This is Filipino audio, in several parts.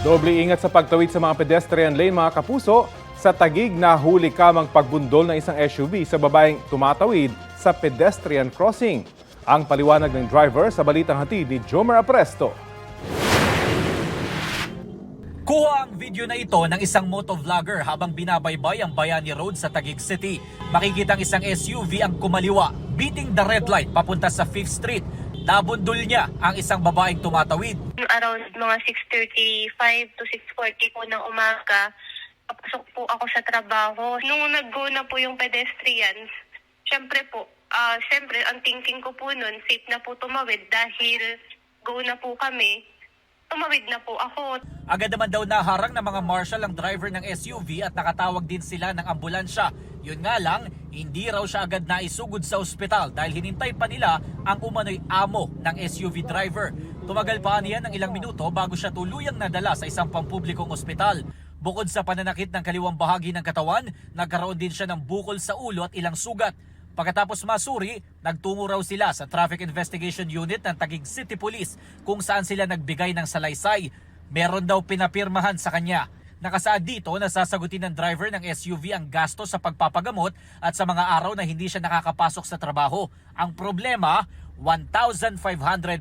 Doble ingat sa pagtawid sa mga pedestrian lane mga kapuso. Sa Taguig, nahuli kamang pagbundol ng isang SUV sa babaeng tumatawid sa pedestrian crossing. Ang paliwanag ng driver sa balitang hatid ni Jomer Apresto. Kuha ang video na ito ng isang motovlogger habang binabaybay ang Bayani Road sa Taguig City. Makikita ang isang SUV ang kumaliwa, beating the red light papunta sa 5th Street. Nabundol niya ang isang babaeng tumatawid. Around mga 6:35 to 6:40 po ng umaga, papasok po ako sa trabaho. Nung nag-go na po yung pedestrians, syempre ang thinking ko po nun, safe na po tumawid dahil go na po kami. Tumawid na po ako. Agad naman daw naharang ng mga marshal ang driver ng SUV at nakatawag din sila ng ambulansya. Yun nga lang, hindi raw siya agad naisugod sa ospital dahil hinintay pa nila ang umano'y amo ng SUV driver. Tumagal pa niya ng ilang minuto bago siya tuluyang nadala sa isang pampublikong ospital. Bukod sa pananakit ng kaliwang bahagi ng katawan, nagkaroon din siya ng bukol sa ulo at ilang sugat. Pagkatapos masuri, nagtungo raw sila sa Traffic Investigation Unit ng Taguig City Police kung saan sila nagbigay ng salaysay. Meron daw pinapirmahan sa kanya. Nakasaad dito na sasagutin ng driver ng SUV ang gasto sa pagpapagamot at sa mga araw na hindi siya nakakapasok sa trabaho. Ang problema, 1,500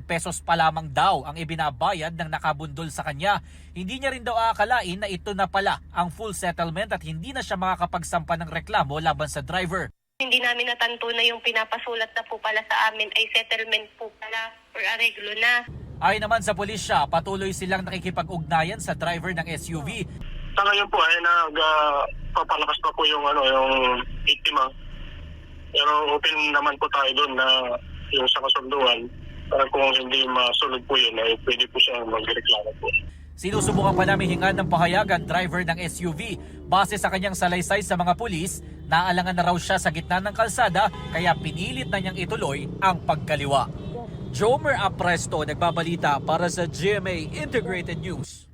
pesos pa lamang daw ang ibinabayad ng nakabundol sa kanya. Hindi niya rin daw aakalain na ito na pala ang full settlement at hindi na siya makakapagsampa ng reklamo laban sa driver. Hindi namin natanto na yung pinapasulat na po pala sa amin ay settlement po pala or areglo na. Ayon naman sa pulisya, patuloy silang nakikipag-ugnayan sa driver ng SUV. Sa ngayon po ay nagpapalakas pa po yung biktima. Pero open naman po tayo doon na yung sa kasunduan. Para kung hindi masunod po yun, ay pwede po siyang magreklamo po. Sinusubukan pa namin hingan ng pahayag ang driver ng SUV. Base sa kanyang salaysay sa mga pulis, naalangan na raw siya sa gitna ng kalsada kaya pinilit na niyang ituloy ang pagkaliwa. Jomer Apresto nagbabalita para sa GMA Integrated News.